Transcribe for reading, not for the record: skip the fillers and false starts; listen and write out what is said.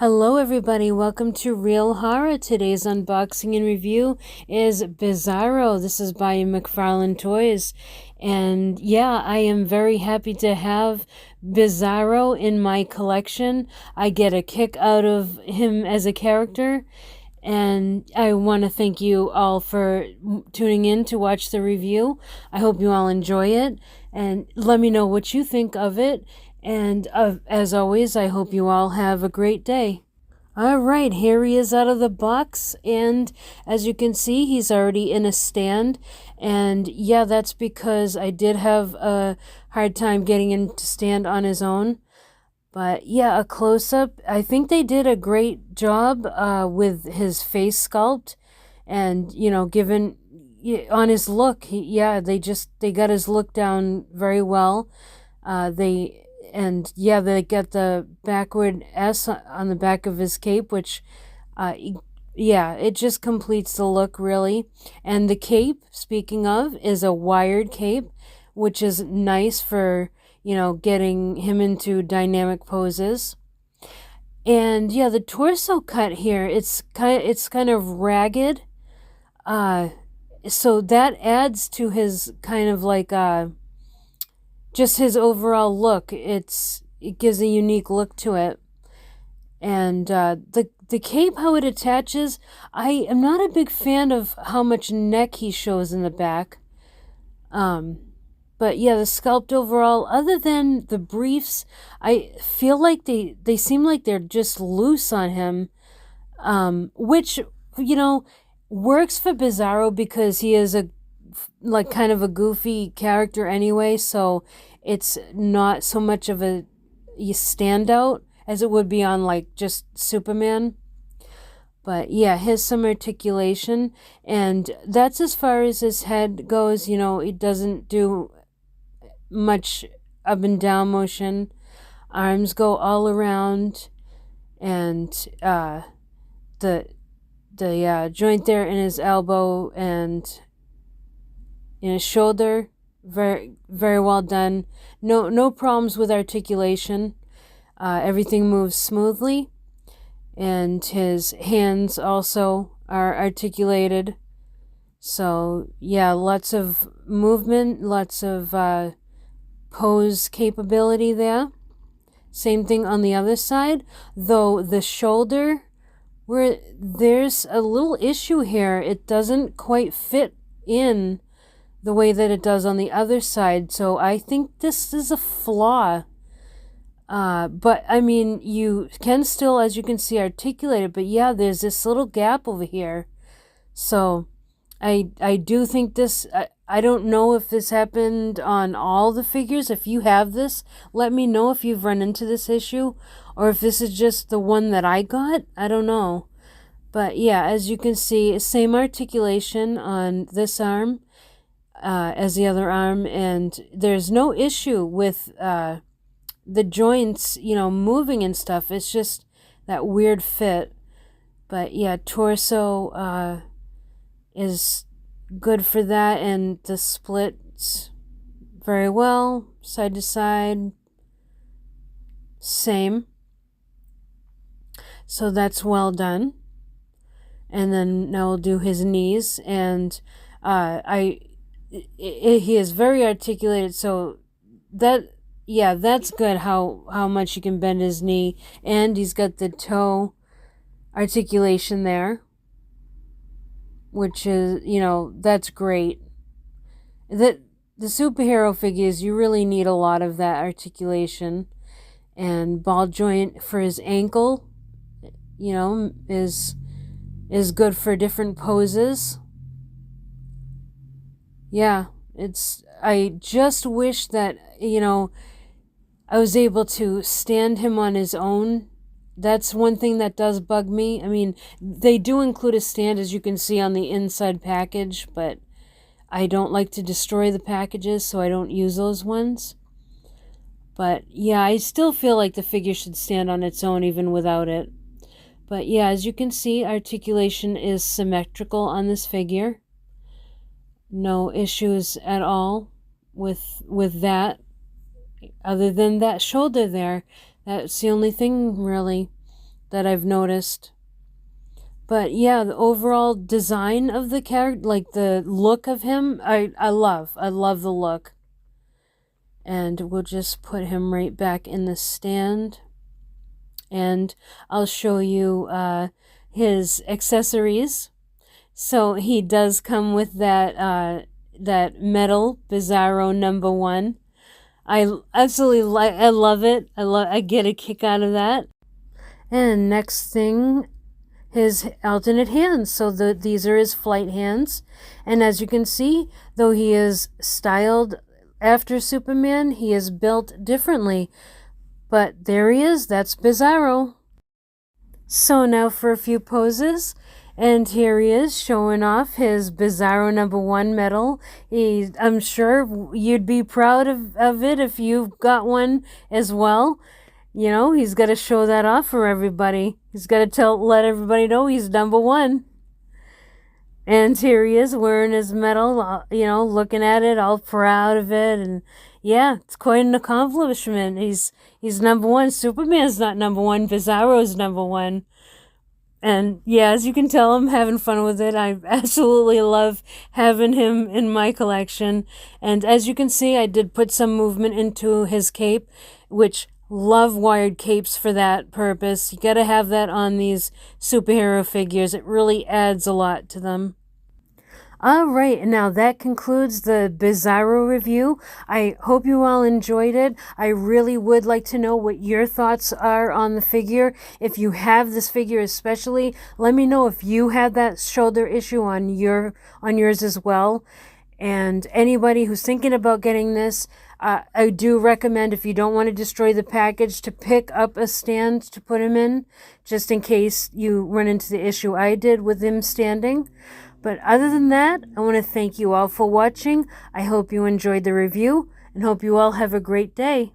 Hello everybody, welcome to Real Horror. Today's unboxing and review is Bizarro. This is by McFarlane Toys. And yeah, I am very happy to have Bizarro in my collection. I get a kick out of him as a character. And I want to thank you all for tuning in to watch the review. I hope you all enjoy it. And let me know what you think of it. And as always, I hope you all have a great day. All right, here he is out of the box. And as you can see, he's already in a stand. And yeah, that's because I did have a hard time getting him to stand on his own. But yeah, a close-up. I think they did a great job with his face sculpt. And, given on his look, they got his look down very well. They got the backward S on the back of his cape, which, it just completes the look, really. And the cape, speaking of, is a wired cape, which is nice for, getting him into dynamic poses. And yeah, the torso cut here, it's kind of ragged. So that adds to his kind of like, just his overall look. It gives a unique look to it. And the cape, how it attaches, I am not a big fan of how much neck he shows in the back. But yeah, the sculpt overall, other than the briefs, I feel like they seem like they're just loose on him, which, works for Bizarro because he is kind of a goofy character anyway, so it's not so much of a standout as it would be on just Superman. But yeah, has some articulation, and that's as far as his head goes. It doesn't do much up and down motion. Arms go all around, and the joint there in his elbow and in his shoulder, very, very well done. No problems with articulation. Everything moves smoothly, and his hands also are articulated. So yeah, lots of movement, lots of pose capability there. Same thing on the other side, though the shoulder, where there's a little issue here, it doesn't quite fit in the way that it does on the other side. So I think this is a flaw. But I mean, you can still, as you can see, articulate it. But yeah, there's this little gap over here. So I do think this, I don't know if this happened on all the figures. If you have this, let me know if you've run into this issue, or if this is just the one that I got. I don't know. But yeah, as you can see, same articulation on this arm as the other arm, and there's no issue with the joints, moving and stuff. It's just that weird fit. But yeah, torso is good for that, and the splits very well, side to side, same. So that's well done. And then now we'll do his knees, and he is very articulated, so that's good how much you can bend his knee, and he's got the toe articulation there, which is, that's great. The superhero figures, you really need a lot of that articulation. And ball joint for his ankle, is good for different poses. Yeah, I just wish that, I was able to stand him on his own. That's one thing that does bug me. I mean, they do include a stand, as you can see on the inside package, but I don't like to destroy the packages, so I don't use those ones. But yeah, I still feel like the figure should stand on its own even without it. But yeah, as you can see, articulation is symmetrical on this figure. No issues at all with that, other than that shoulder there. That's the only thing, really. that I've noticed. But yeah, the overall design of the character, like the look of him, I love. I love the look. And we'll just put him right back in the stand. And I'll show you his accessories. So he does come with that metal Bizarro #1. I absolutely I love it. I get a kick out of that. And next thing, his alternate hands. So these are his flight hands. And as you can see, though he is styled after Superman, he is built differently. But there he is. That's Bizarro. So now for a few poses. And here he is showing off his Bizarro #1 medal. I'm sure you'd be proud of it if you've got one as well. You know, he's got to show that off for everybody. He's got to let everybody know he's #1. And here he is wearing his medal, you know, looking at it, all proud of it. And yeah, it's quite an accomplishment. He's #1. Superman's not #1. Bizarro's #1. And yeah, as you can tell, I'm having fun with it. I absolutely love having him in my collection. And as you can see, I did put some movement into his cape, which love wired capes for that purpose. You got to have that on these superhero figures. It really adds a lot to them. All right, now that concludes the Bizarro review. I hope you all enjoyed it. I really would like to know what your thoughts are on the figure. If you have this figure especially, let me know if you had that shoulder issue on yours as well. And anybody who's thinking about getting this, I do recommend, if you don't want to destroy the package, to pick up a stand to put him in, just in case you run into the issue I did with him standing. But other than that, I want to thank you all for watching. I hope you enjoyed the review and hope you all have a great day.